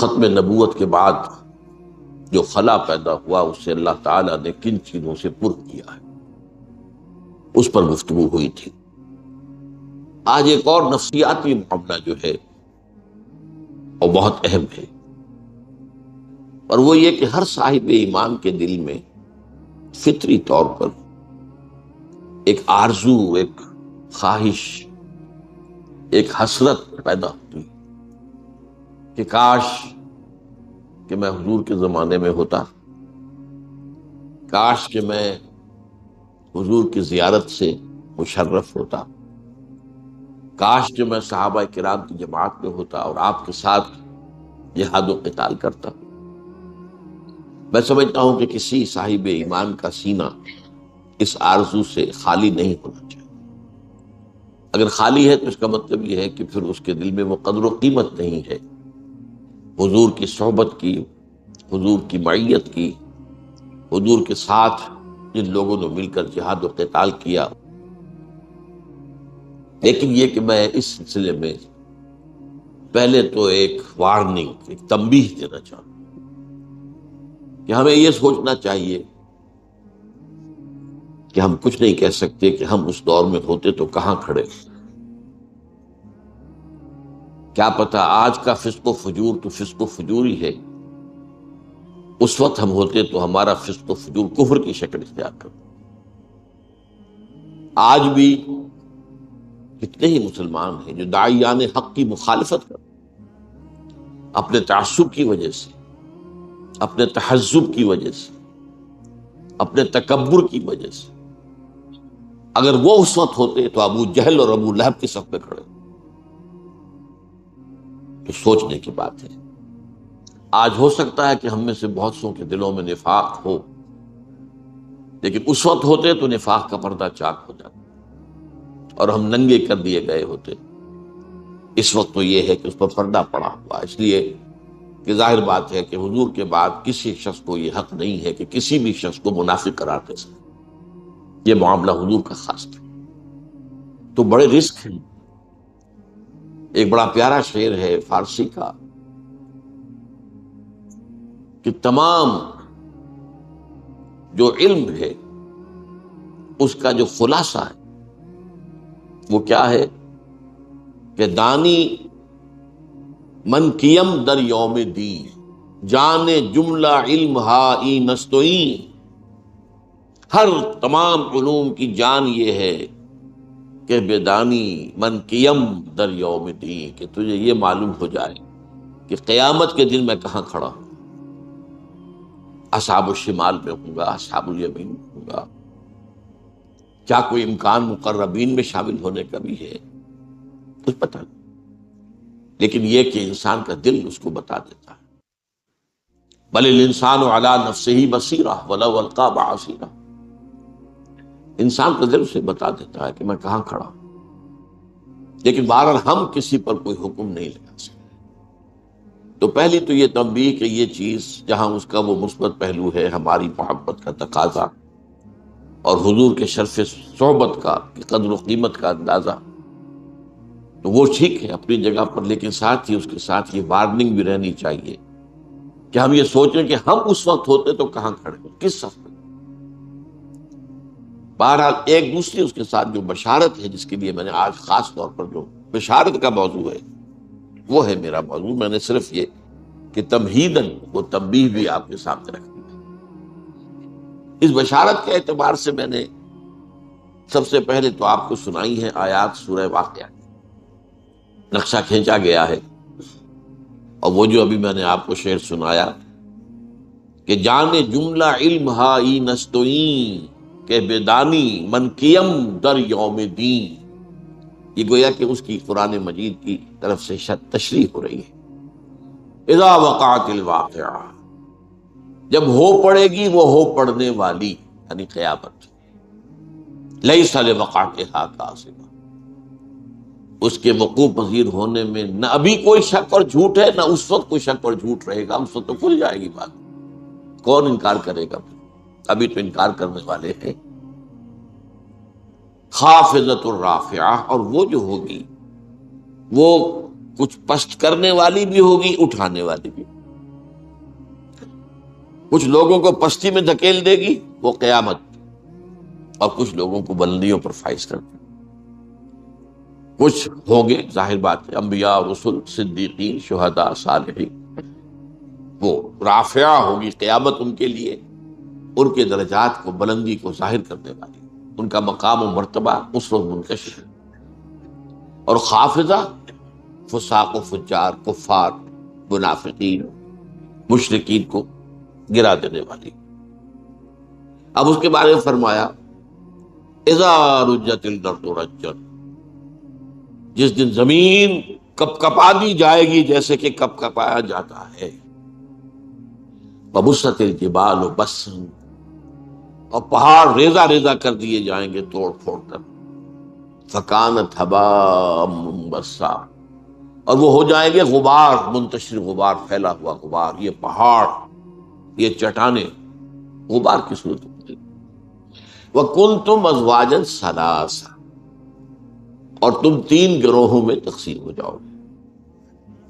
ختم نبوت کے بعد جو خلا پیدا ہوا اس سے اللہ تعالیٰ نے کن چیزوں سے پر کیا ہے، اس پر گفتگو ہوئی تھی۔ آج ایک اور نفسیاتی معاملہ جو ہے وہ بہت اہم ہے، اور وہ یہ کہ ہر صاحب ایمان کے دل میں فطری طور پر ایک آرزو، ایک خواہش، ایک حسرت پیدا ہوتی ہے کہ کاش کہ میں حضور کے زمانے میں ہوتا، کاش کہ میں حضور کی زیارت سے مشرف ہوتا، کاش کہ میں صحابہ کرام کی جماعت میں ہوتا اور آپ کے ساتھ جہاد و قتال کرتا۔ میں سمجھتا ہوں کہ کسی صاحب ایمان کا سینہ اس آرزو سے خالی نہیں ہونا چاہیے۔ اگر خالی ہے تو اس کا مطلب یہ ہے کہ پھر اس کے دل میں وہ قدر و قیمت نہیں ہے حضور کی صحبت کی، حضور کی معیت کی، حضور کے ساتھ جن لوگوں نے مل کر جہاد و قتال کیا۔ لیکن یہ کہ میں اس سلسلے میں پہلے تو ایک وارننگ، ایک تنبیہ دینا چاہوں کہ ہمیں یہ سوچنا چاہیے کہ ہم کچھ نہیں کہہ سکتے کہ ہم اس دور میں ہوتے تو کہاں کھڑے۔ کیا پتہ آج کا فسق و فجور تو فسق و فجور ہی ہے، اس وقت ہم ہوتے تو ہمارا فسق و فجور کفر کی شکل اختیار کرتا۔ آج بھی کتنے ہی مسلمان ہیں جو داعیان حق کی مخالفت کرتے، اپنے تعصب کی وجہ سے، اپنے تحزب کی وجہ سے، اپنے تکبر کی وجہ سے۔ اگر وہ اس وقت ہوتے تو ابو جہل اور ابو لہب کی صف پہ کھڑے، تو سوچنے کی بات ہے۔ آج ہو سکتا ہے کہ ہم میں سے بہت سو کے دلوں میں نفاق ہو، لیکن اس وقت ہوتے تو نفاق کا پردہ چاک ہو جاتا اور ہم ننگے کر دیے گئے ہوتے۔ اس وقت تو یہ ہے کہ اس پر پردہ پڑا ہوا، اس لیے کہ ظاہر بات ہے کہ حضور کے بعد کسی شخص کو یہ حق نہیں ہے کہ کسی بھی شخص کو منافق قرار دے سکے۔ یہ معاملہ حضور کا خاص تھا، تو بڑے رسک ہیں۔ ایک بڑا پیارا شعر ہے فارسی کا کہ تمام جو علم ہے اس کا جو خلاصہ ہے وہ کیا ہے کہ دانی من کیم در یوم دین، جانے جملہ علم ہائی نستوئیں۔ ہر تمام علوم کی جان یہ ہے کہ بیدانی من کیم در یوم دین، کہ تجھے یہ معلوم ہو جائے کہ قیامت کے دن میں کہاں کھڑا ہوں، اصحاب الشمال میں ہوں گا، اصحاب الیمین میں ہوں گا، کیا کوئی امکان مقربین میں شامل ہونے کا بھی ہے، کچھ پتہ نہیں۔ لیکن یہ کہ انسان کا دل اس کو بتا دیتا ہے، بل الانسان علی نفسہ بصیرہ ولو القی معاذیرہ۔ انسان کا دل اسے بتا دیتا ہے کہ میں کہاں کھڑا ہوں، لیکن بہرحال ہم کسی پر کوئی حکم نہیں لگا سکتے۔ تو پہلی تو یہ تنبیہ کہ یہ چیز جہاں اس کا وہ مثبت پہلو ہے ہماری محبت کا تقاضا اور حضور کے شرف صحبت کا قدر و قیمت کا اندازہ، تو وہ ٹھیک ہے اپنی جگہ پر، لیکن ساتھ ہی اس کے ساتھ یہ وارننگ بھی رہنی چاہیے کہ ہم یہ سوچیں کہ ہم اس وقت ہوتے تو کہاں کھڑے، کس صف میں۔ بہرحال ایک دوسری اس کے ساتھ جو بشارت ہے، جس کے لیے میں نے آج خاص طور پر جو بشارت کا موضوع ہے وہ ہے میرا موضوع، میں نے صرف یہ کہ تمہیداً وہ تنبیہ بھی آپ کے سامنے رکھ دی ہے۔ اس بشارت کے اعتبار سے میں نے سب سے پہلے تو آپ کو سنائی ہے آیات سورہ واقعہ، نقشہ کھینچا گیا ہے، اور وہ جو ابھی میں نے آپ کو شعر سنایا کہ جانے جملہ علم ہائی نستوئیں، کہ بیدانی من کیم در یوم دین، یہ گویا کہ اس کی قرآن مجید کی طرف سے تشریح ہو رہی ہے۔ اذا وقعت الواقعہ، جب ہو پڑے گی وہ ہو پڑنے والی، یعنی قیامت، لیس لوقعتہا کاذبہ، اس کے وقوع پذیر ہونے میں نہ ابھی کوئی شک اور جھوٹ ہے، نہ اس وقت کوئی شک اور جھوٹ رہے گا، اس وقت تو کھل جائے گی بات، کون انکار کرے گا؟ ابھی تو انکار کرنے والے ہیں۔ خافضۃ الرافعہ، اور وہ جو ہوگی وہ کچھ پست کرنے والی بھی ہوگی، اٹھانے والی بھی، کچھ لوگوں کو پستی میں دھکیل دے گی وہ قیامت، اور کچھ لوگوں کو بلندیوں پر فائز کر دے. کچھ ہوں گے ظاہر بات ہے انبیاء، رسل، صدیقین، شہداء، صالحین، وہ رافعہ ہوگی قیامت ان کے لیے، ان کے درجات کو، بلندی کو ظاہر کرنے والی، ان کا مقام و مرتبہ اس وقت منکشف ہے. اور خافضہ فساق و فجار، کفار، منافقین، مشرکین کو گرا دینے والی. اب اس کے بارے میں فرمایا اذا رجت الارض رجا، جس دن زمین کپ کپا دی جائے گی جیسے کہ کپ کپایا جاتا ہے. وبست الجبال بسا، اور پہاڑ ریزہ ریزہ کر دیے جائیں گے توڑ پھوڑ کر. فکانت ہباء منبثا، اور وہ ہو جائیں گے غبار، منتشر غبار، پھیلا ہوا غبار. یہ پہاڑ، یہ چٹانیں غبار کی صورت ہوتی. وکنتم ازواجا ثلاثا، اور تم 3 گروہوں میں تقسیم ہو جاؤ گے.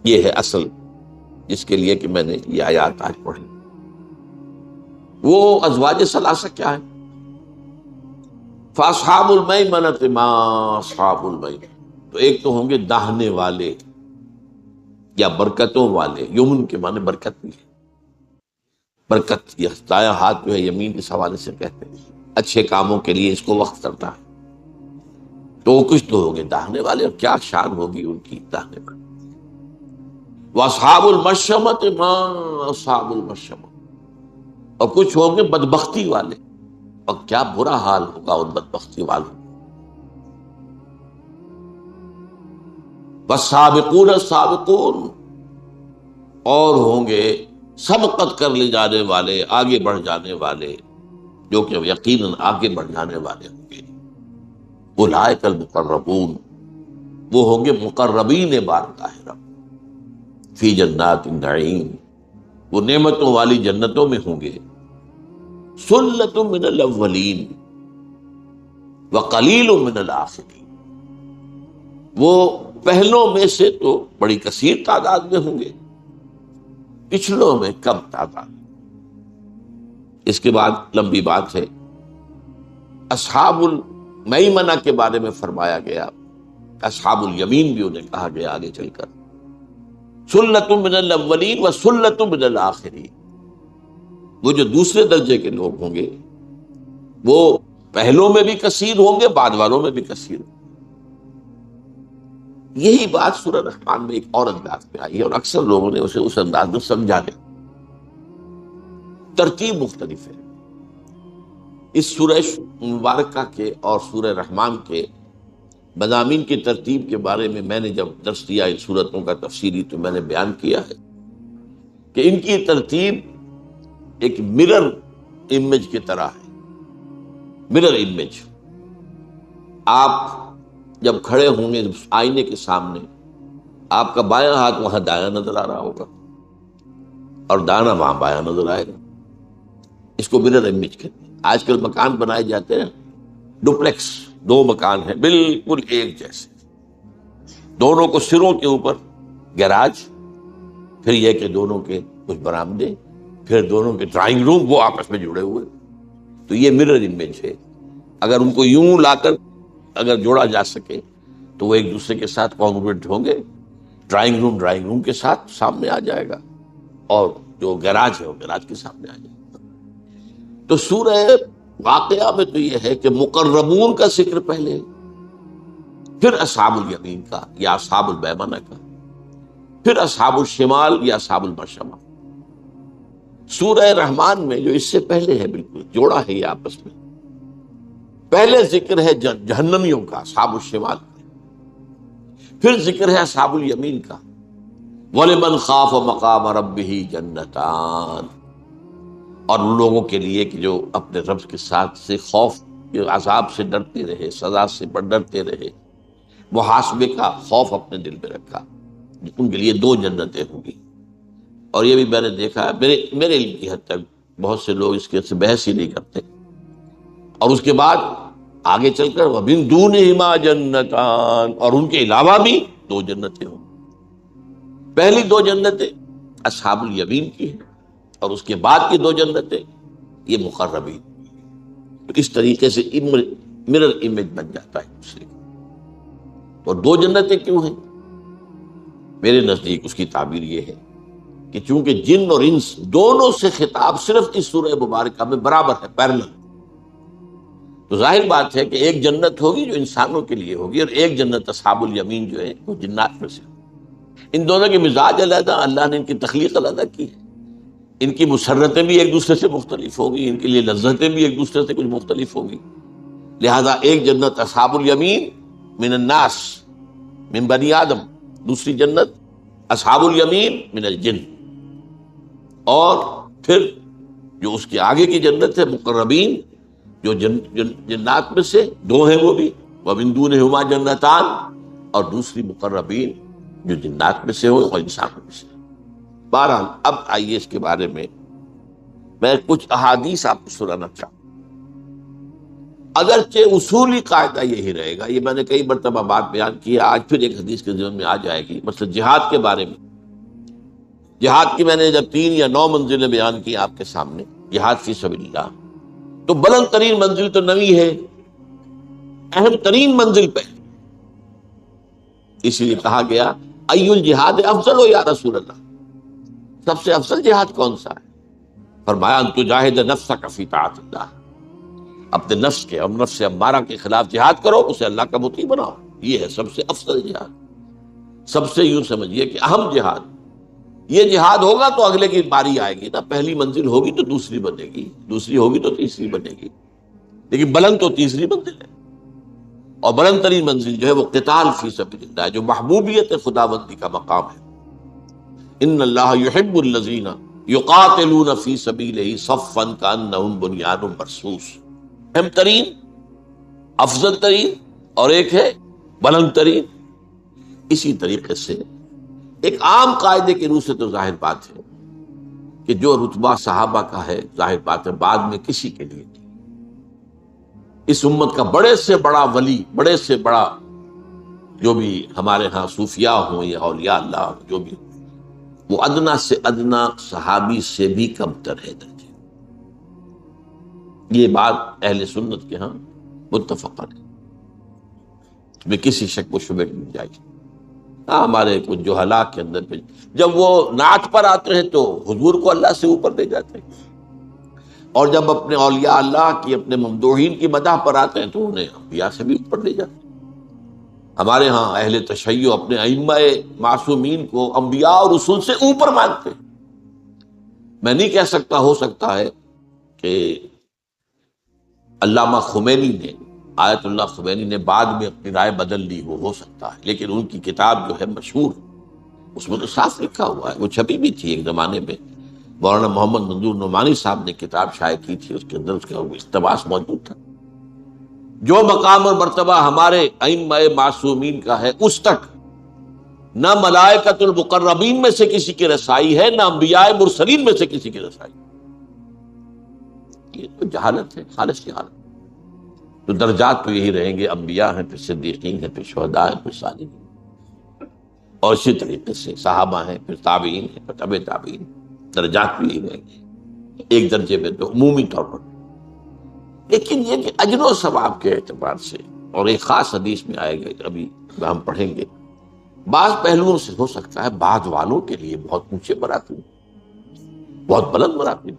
یہ ہے اصل جس کے لیے کہ میں نے یہ آیات آج پڑھی. وہ ازواج ثلاثہ کیا ہے؟ فاصحاب المیمنۃ ما اصحاب المیمنہ، تو ایک تو ہوں گے داہنے والے یا برکتوں والے. یمن کے معنی برکت بھی ہے. برکت یہ دایاں ہاتھ جو ہے یمین اس حوالے سے کہتے ہیں، اچھے کاموں کے لیے اس کو وقت کرتا ہے. تو کچھ تو ہوں گے داہنے والے، اور کیا شان ہوگی ان کی داہنے والے. واصحاب المشأمۃ ما اصحاب المشأمہ، اور کچھ ہوں گے بدبختی والے، اور کیا برا حال ہوگا ان بدبختی والوں. والسابقون السابقون، اور ہوں گے سبقت کر لے جانے والے، آگے بڑھ جانے والے، جو کہ یقیناً آگے بڑھ جانے والے ہوں گے. اولئک المقربون، وہ ہوں گے مقربین بارگاہ رب. فی جنات النعیم، وہ نعمتوں والی جنتوں میں ہوں گے. سلۃ من الاولین وقلیل من الآخرین، وہ پہلوں میں سے تو بڑی کثیر تعداد میں ہوں گے، پچھلوں میں کم تعداد. اس کے بعد لمبی بات ہے. اصحاب المیمنہ کے بارے میں فرمایا گیا، اصحاب الیمین بھی انہیں کہا گیا آگے چل کر. سلۃ من الاولین وسلۃ من الآخرین، وہ جو دوسرے درجے کے لوگ ہوں گے وہ پہلوں میں بھی کثیر ہوں گے، بعد والوں میں بھی کثیر ہوں گے. یہی بات سورہ رحمان میں ایک اور انداز میں آئی ہے، اور اکثر لوگوں نے اسے اس انداز میں سمجھا نہیں. ترتیب مختلف ہے. اس سورہ مبارکہ کے اور سورہ رحمان کے مضامین کی ترتیب کے بارے میں نے جب درس دیا ان سورتوں کا تفصیلی، تو میں نے بیان کیا ہے کہ ان کی ترتیب ایک مرر امیج کی طرح ہے. مرر امیج، آپ جب کھڑے ہوں گے آئینے کے سامنے، آپ کا بایاں ہاتھ وہاں دایاں نظر آ رہا ہوگا اور دانا وہاں بایاں نظر آئے گا. اس کو مرر امیج کہتے ہیں. آج کل مکان بنائے جاتے ہیں ڈپلیکس، 2 مکان ہیں بالکل ایک جیسے، دونوں کو سروں کے اوپر گیراج، پھر یہ کہ دونوں کے کچھ برآمدے، پھر دونوں کے ڈرائنگ روم، وہ آپس میں جڑے ہوئے. تو یہ مرر امیج ہے. اگر ان کو یوں لا کر اگر جوڑا جا سکے تو وہ ایک دوسرے کے ساتھ کانگروئنٹ ہوں گے. ڈرائنگ روم کے ساتھ سامنے آ جائے گا، اور جو گیراج ہے وہ گیراج کے سامنے آ جائے گا. تو سورہ واقعہ میں تو یہ ہے کہ مقربون کا ذکر پہلے ہے، پھر اصحاب الیمین کا یا اصحاب المیمنہ کا، پھر اصحاب الشمال یا اصحاب المشأمہ. سورہ رحمان میں جو اس سے پہلے ہے، بالکل جوڑا ہے یہ آپس میں. پہلے ذکر ہے جہنمیوں کا، اصحاب الشمال کا، پھر ذکر ہے اصحاب الیمین کا. وَلِمَنْ خَافَ مَقَامَ رَبِّهِ جَنَّتَانِ، اور ان لوگوں کے لیے کہ جو اپنے رب کے ساتھ سے خوف کے عذاب سے ڈرتے رہے، سزا سے ڈرتے رہے، محاسبے کا خوف اپنے دل میں رکھا، ان کے لیے 2 جنتیں ہوں گی. اور یہ بھی میں نے دیکھا ہے، میرے علم کی حد تک بہت سے لوگ اس کے سے بحث ہی نہیں کرتے. اور اس کے بعد آگے چل کر وَمِن دُونِهِمَا جَنَّتَانِ، اور ان کے علاوہ بھی 2 جنتیں ہوں. پہلی 2 جنتیں اصحاب الیمین کی ہیں، اور اس کے بعد کی 2 جنتیں یہ مقربین. تو اس طریقے سے مرر امیج بن جاتا ہے مسلم. اور 2 جنتیں کیوں ہیں؟ میرے نزدیک اس کی تعبیر یہ ہے کہ چونکہ جن اور انس دونوں سے خطاب صرف اس سورہ مبارکہ میں برابر ہے، پیرلل، تو ظاہر بات ہے کہ ایک جنت ہوگی جو انسانوں کے لیے ہوگی اور ایک جنت اصحاب الیمین جو ہے وہ جنات میں سے. ان دونوں کے مزاج علیحدہ، اللہ نے ان کی تخلیق علیحدہ کی ہے. ان کی مسرتیں بھی ایک دوسرے سے مختلف ہوگی، ان کے لیے لذتیں بھی ایک دوسرے سے کچھ مختلف ہوگی. لہذا ایک جنت اصحاب الیمین من الناس، من بنی آدم، دوسری جنت اصحاب الیمین من الجن، اور پھر جو اس کے آگے کی جنت ہے مقربین جو جنات میں سے 2 ہیں وہ بھی، وَمِن دُونِهُمَا جَنَّتَانِ، اور دوسری مقربین جو جنات میں سے ہو اور انسانوں میں سے. بہرحال اب آئیے اس کے بارے میں کچھ احادیث آپ کو سنانا چاہوں. اگرچہ اصولی قاعدہ یہی رہے گا، یہ میں نے کئی مرتبہ بات بیان کی ہے، آج پھر ایک حدیث کے ذہن میں آ جائے گی. مثلا جہاد کے بارے میں، جہاد کی میں نے جب 3 یا 9 منزلیں بیان کی آپ کے سامنے، جہاد فی سبیل اللہ، تو بلند ترین منزل تو 9 ہے، اہم ترین منزل پہ. اسی لیے کہا گیا ای الجہاد افضل ہو یا رسول اللہ، سب سے افضل جہاد کون سا ہے؟ فرمایا ان تجاہد نفسک فی طاعت اللہ، اپنے نفس کے اور نفس امارہ کے خلاف جہاد کرو، اسے اللہ کا مطیع بناؤ. یہ ہے سب سے افضل جہاد، سب سے یوں سمجھیے کہ اہم جہاد. یہ جہاد ہوگا تو اگلے کی باری آئے گی نا، پہلی منزل ہوگی تو دوسری بنے گی، دوسری ہوگی تو تیسری بنے گی، لیکن بلند تو تیسری منزل ہے. اور بلند ترین منزل جو ہے وہ قتال فی سبیل اللہ، جو محبوبیت خداوندی کا مقام ہے. ان اللہ یحب الذین یقاتلون فی سبیلہ صفا کانہم بنیان مرصوص. اہم ترین، افضل ترین، اور ایک ہے بلند ترین. اسی طریقے سے ایک عام قاعدے کی روح سے تو ظاہر بات ہے کہ جو رتبہ صحابہ کا ہے، ظاہر بات ہے بعد میں کسی کے لیے نہیں. اس امت کا بڑے سے بڑا ولی، بڑے سے بڑا جو بھی ہمارے ہاں صوفیاء ہوں یا اولیاء اللہ جو بھی، وہ ادنا سے ادنا صحابی سے بھی کم تر ہے درجے. یہ بات اہل سنت کے ہاں متفق ہے، میں کسی شک و شبہ کی گنجائش. ہمارے کچھ جو ہلاک کے اندر پہ جب وہ نعت پر آتے ہیں تو حضور کو اللہ سے اوپر لے جاتے ہیں، اور جب اپنے اولیاء اللہ کی، اپنے ممدوحین کی مدح پر آتے ہیں تو انہیں انبیاء سے بھی اوپر لے جاتے ہیں. ہمارے ہاں اہل تشیع اپنے ائمہ معصومین کو انبیاء اور رسول سے اوپر مانتے ہیں. میں نہیں کہہ سکتا، ہو سکتا ہے کہ علامہ خمینی نے، آیت اللہ خمینی نے بعد میں اپنی رائے بدل لی، وہ ہو سکتا ہے، لیکن ان کی کتاب جو ہے مشہور، اس میں تو صاف لکھا ہوا ہے، وہ چھپی بھی تھی ایک زمانے میں. مولانا محمد منظور نعمانی صاحب نے کتاب شائع کی تھی، اس کے اندر اس کا اقتباس موجود تھا. جو مقام اور مرتبہ ہمارے ائمہ معصومین کا ہے، اس تک نہ ملائکۃ المقربین میں سے کسی کی رسائی ہے، نہ انبیاء مرسلین میں سے کسی کی رسائی. یہ تو جہالت ہے، خالص جہالت. تو درجات تو یہی رہیں گے، انبیاء ہیں، پھر صدیقین ہیں، پھر شہداء ہیں، پھر صالحین، اور اسی طریقے سے صحابہ ہیں، پھر تابعین ہیں، پھر تبع تابعین. درجات بھی یہی رہیں گے ایک درجے میں تو عمومی طور پر. لیکن یہ کہ اجر و ثواب کے اعتبار سے، اور ایک خاص حدیث میں آئے گا، ابھی ہم پڑھیں گے، بعض پہلوؤں سے ہو سکتا ہے بعض والوں کے لیے بہت اونچے مراتب، بہت بلند مراتب.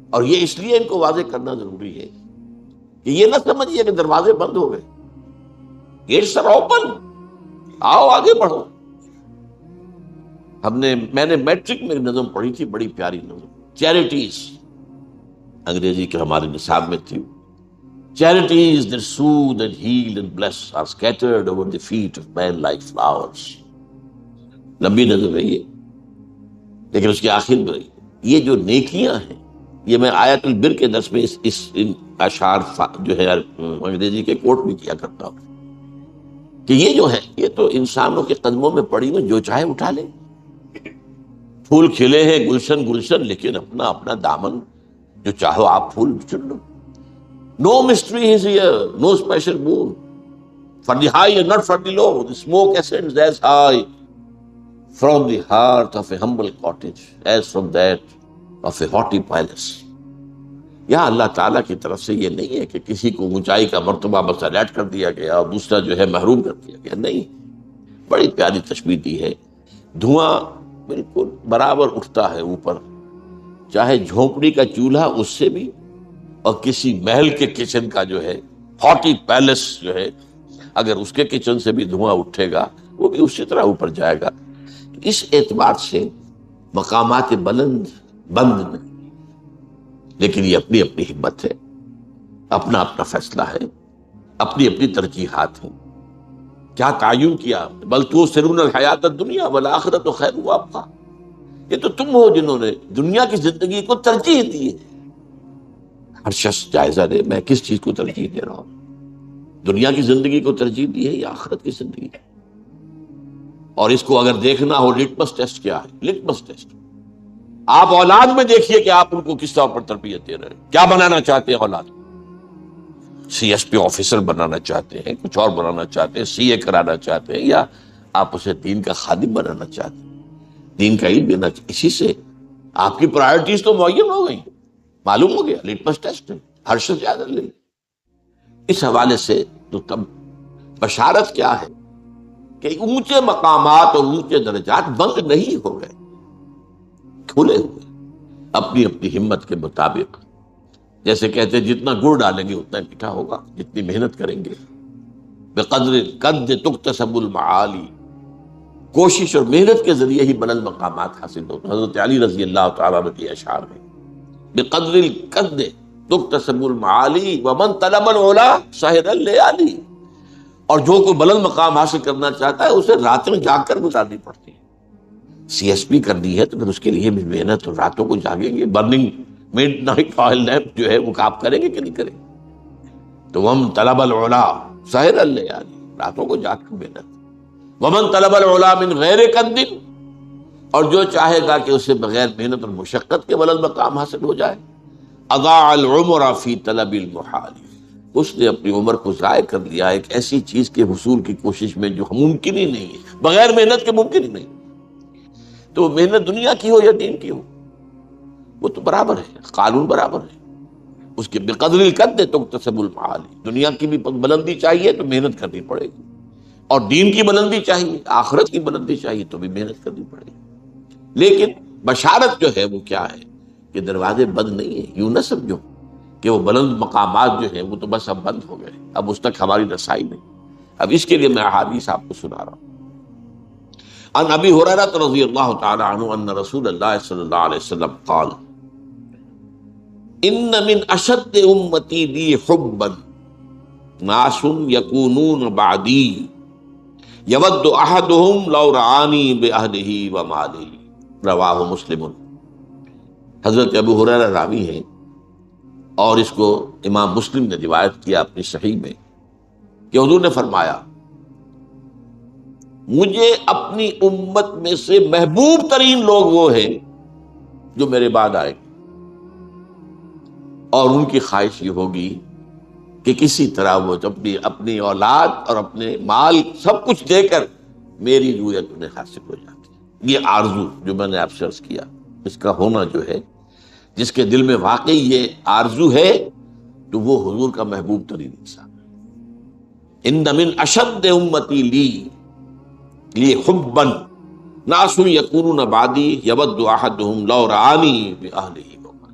اور یہ اس لیے ان کو واضح کرنا ضروری ہے کہ یہ نہ سمجھیے کہ دروازے بند ہو گئے، گیٹس آر اوپن، آؤ آگے بڑھو. میں نے میٹرک میں نظم پڑھی تھی، بڑی پیاری نظم، چیریٹیز، انگریزی کے ہمارے نصاب میں تھی. Charities that soothe and heal and bless are scattered over the feet of men like flowers. لمبی نظر رہی ہے، لیکن اس کے آخر میں یہ جو نیکیاں ہیں، یہ میں آیت البر کے درس میں ان اشعار جو ہے انگریزی کے کوٹ بھی کیا کرتا ہوں کہ یہ جو ہے یہ تو انسانوں کے قدموں میں پڑی ہوئی، جو چاہے اٹھا لے. پھول کھلے ہیں گلشن گلشن، لیکن اپنا اپنا دامن جو چاہو آپ پھول چن لو. No mystery is here, no special moon. For the high and not for the low, the smoke ascends as high from the heart of a humble cottage as from that of a ہاٹی palace. یہاں اللہ تعالیٰ کی طرف سے یہ نہیں ہے کہ کسی کو اونچائی کا مرتبہ بس الیٹ کر دیا گیا اور دوسرا جو ہے محروم کر دیا گیا. نہیں، بڑی پیاری تشبیہ دی ہے. دھواں بالکل برابر اٹھتا ہے اوپر، چاہے جھونپڑی کا چولہا اس سے بھی، اور کسی محل کے کچن کا جو ہے ہاٹی پیلس جو ہے اگر اس کے کچن سے بھی دھواں اٹھے گا وہ بھی اسی طرح اوپر جائے گا. اس اعتبار سے مقامات بلند بند نہیں، لیکن یہ اپنی اپنی ہمت ہے، اپنا اپنا فیصلہ ہے، اپنی اپنی ترجیحات ہیں. کیا تعین کیا؟ بل تؤثرون الحیات الدنیا والآخرۃ خیر وابقیٰ. یہ تو تم ہو جنہوں نے دنیا کی زندگی کو ترجیح دی ہے. ہر شخص جائزہ دے میں کس چیز کو ترجیح دے رہا ہوں، دنیا کی زندگی کو ترجیح دی ہے یا آخرت کی زندگی. اور اس کو اگر دیکھنا ہو لٹمس ٹیسٹ کیا ہے؟ لٹمس ٹیسٹ آپ اولاد میں دیکھیے کہ آپ ان کو کس طرح پر تربیت دے رہے ہیں. کیا بنانا چاہتے ہیں اولاد؟ سی ایس پی آفیسر بنانا چاہتے ہیں، کچھ اور بنانا چاہتے ہیں، سی اے کرانا چاہتے ہیں، یا آپ اسے دین کا خادم بنانا چاہتے ہیں، دین کا علم دینا چاہتے ہیں. اسی سے آپ کی پرائرٹیز تو معین ہو گئی، معلوم ہو گیا. لٹمس ٹیسٹ ہے، ہر شخص زیادہ لے. اس حوالے سے تو تب بشارت کیا ہے کہ اونچے مقامات اور اونچے درجات بند نہیں ہو گئے، کھلے ہوئے اپنی اپنی ہمت کے مطابق. جیسے کہتے ہیں جتنا گڑ ڈالیں گے اتنا میٹھا ہوگا، جتنی محنت کریں گے. بقدر القد تکتسب المعالی، کوشش اور محنت کے ذریعے ہی بلند مقامات حاصل ہوتے. حضرت علی رضی اللہ تعالیٰ عنہ کے اشعار میں بقدر القد تکتسب المعالی ومن طلب العلا سہر الليالي. اور جو کوئی بلند مقام حاصل کرنا چاہتا ہے اسے راتیں جاگ کر گزارنی پڑتی ہے. سی ایس پی کرنی ہے تو پھر اس کے لیے بھی محنت، اور راتوں کو جاگیں گے. Burning mid night oil lamp جو ہے وہ آپ کریں گے کہ نہیں کریں گے؟ تو ومن طلب العلا سہر الليالي، راتوں کو جاگ کر محنت. ومن طلب العلا من غیر قد، اور جو چاہے گا کہ اسے بغیر محنت اور مشقت کے بلند مقام حاصل ہو جائے، اضاع العمر فی طلب المحال، اس نے اپنی عمر کو ضائع کر دیا ایک ایسی چیز کے حصول کی کوشش میں جو ممکن ہی نہیں ہے، بغیر محنت کے ممکن ہی نہیں. تو محنت دنیا کی ہو یا دین کی ہو وہ تو برابر ہے، قانون برابر ہے. اس کے بقدر القد تکتسب المعالی، دنیا کی بھی بلندی چاہیے تو محنت کرنی پڑے گی، اور دین کی بلندی چاہیے، آخرت کی بلندی چاہیے تو بھی محنت کرنی پڑے گی. لیکن بشارت جو ہے وہ کیا ہے کہ دروازے بند نہیں ہیں. یوں نہ سمجھو کہ وہ بلند مقامات جو ہیں وہ تو بس اب بند ہو گئے، اب اس تک ہماری رسائی نہیں. اب اس کے لیے میں احادیث آپ کو سنا رہا ہوں. عن ابی ہریرہ رضی اللہ تعالی عنہ ان رسول اللہ صلی اللہ علیہ وسلم قال ان من اشد امتی لی حبا ناس یکونون بعدی یود احدهم لو رعانی باہلہ ومالہ، رواہ مسلم. حضرت ابو ہریرہ راوی ہیں اور اس کو امام مسلم نے روایت کیا اپنی صحیح میں کہ حضور نے فرمایا مجھے اپنی امت میں سے محبوب ترین لوگ وہ ہیں جو میرے بعد آئے، اور ان کی خواہش یہ ہوگی کہ کسی طرح وہ اپنی اولاد اور اپنے مال سب کچھ دے کر میری رویت انہیں حاصل ہو جاتی. یہ آرزو جو میں نے آپ سے عرض کیا، اس کا ہونا جو ہے، جس کے دل میں واقعی یہ آرزو ہے تو وہ حضور کا محبوب ترین انسان. ان من اشد امتی لی حبا ناس یکونون بعدی یود احدهم لو رعانی باہلہ ومالہ.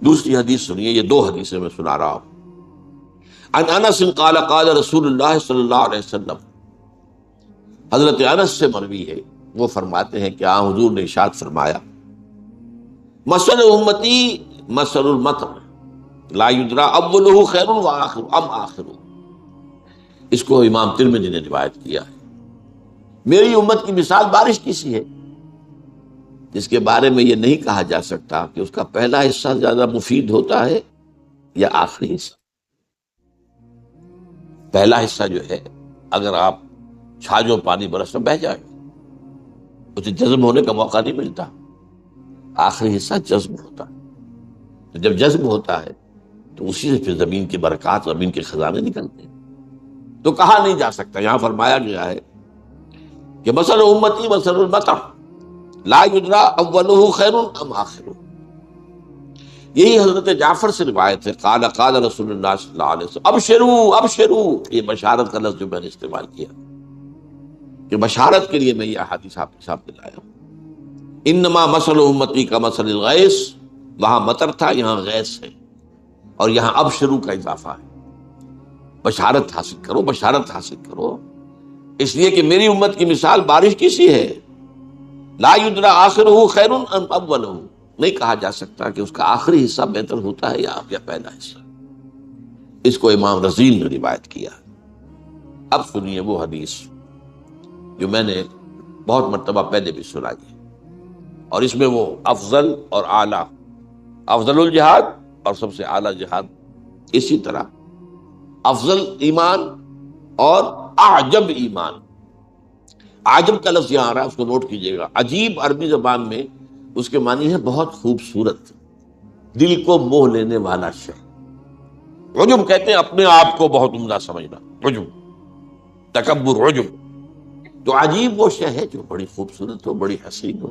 دوسری حدیث سنیے، یہ دو حدیثیں میں سنا رہا ہوں. عن انس قال قال رسول اللہ صلی اللہ علیہ وسلم، حضرت انس سے مروی ہے، وہ فرماتے ہیں کہ حضور نے ارشاد فرمایا مثل امتی مثل المطر لا یدری اولہ خیر وآخر ام آخر. اس کو امام ترمذی نے روایت کیا ہے. میری امت کی مثال بارش کی سی ہے جس کے بارے میں یہ نہیں کہا جا سکتا کہ اس کا پہلا حصہ زیادہ مفید ہوتا ہے یا آخری حصہ. پہلا حصہ جو ہے اگر آپ چھاجو پانی برس میں بہہ جائے اسے جذب ہونے کا موقع نہیں ملتا. آخری حصہ جذب ہوتا ہے. جب جذب ہوتا ہے تو اسی سے پھر زمین کی برکات، زمین کے خزانے نکلتے ہیں. تو کہا نہیں جا سکتا. یہاں فرمایا گیا ہے کہ مثل امتی مثل المطر لا یدرا اولہ خیر ام آخرہ. یہی حضرت جعفر سے روایت ہے، قال قال رسول اللہ صلی اللہ علیہ وسلم ابشروا ابشروا. یہ بشارت کا لفظ جو میں نے استعمال کیا کہ بشارت کے لیے میں یہ احادیث آپ کے سامنے لایا ہوں. انما مثل امتی کا مثل الغیث، وہاں مطر تھا، یہاں غیث ہے، اور یہاں ابشروا کا اضافہ ہے. بشارت حاصل کرو، بشارت حاصل کرو، اس لیے کہ میری امت کی مثال بارش کی سی ہے. لا یدرا آخرہ خیر ام اولہ، نہیں کہا جا سکتا کہ اس کا آخری حصہ بہتر ہوتا ہے یا پہلا حصہ. اس کو امام رزین نے روایت کیا. اب سنیے وہ حدیث جو میں نے بہت مرتبہ پہلے بھی سنائی ہے، اور اس میں وہ افضل اور اعلیٰ، افضل الجہاد اور سب سے اعلیٰ جہاد، اسی طرح افضل ایمان اور اعجب ایمان. عجب کا لفظ یہاں آ رہا ہے، اس کو نوٹ کیجئے گا. عجیب عربی زبان میں اس کے معنی ہے بہت خوبصورت، دل کو موہ لینے والا شے. عجب کہتے ہیں اپنے آپ کو بہت عمدہ سمجھنا، عجب، تکبر، عجب. تو عجیب وہ شے ہے جو بڑی خوبصورت ہو، بڑی حسین ہو،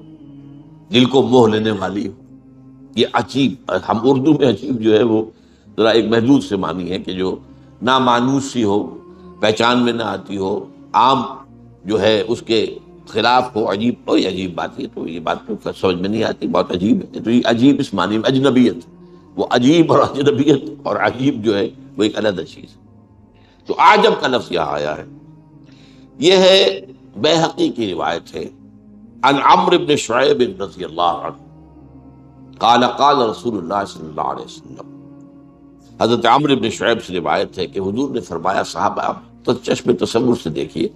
دل کو موہ لینے والی ہو. یہ عجیب، ہم اردو میں عجیب جو ہے وہ ذرا ایک محدود سے معنی ہے کہ جو نامانوس سی ہو، پہچان میں نہ آتی ہو، عام جو ہے اس کے خلاف ہو. عجیب، کوئی عجیب بات ہے، تو یہ بات تو سمجھ میں نہیں آتی، بہت عجیب ہے. تو یہ عجیب اس معنی میں اجنبیت، وہ عجیب اور اجنبیت اور عجیب جو ہے وہ ایک علیحدہ چیز ہے. تو عجب کا لفظ یہاں آیا ہے. یہ ہے بیہقی کی روایت ہے، عن عمرو بن شعیب رضی اللہ عنہ قال قال رسول اللہ صلی اللہ علیہ وسلم. حضرت عمرو بن شعیب سے روایت ہے کہ حضور نے فرمایا، صحابہ تو چشم تصور سے دیکھیے،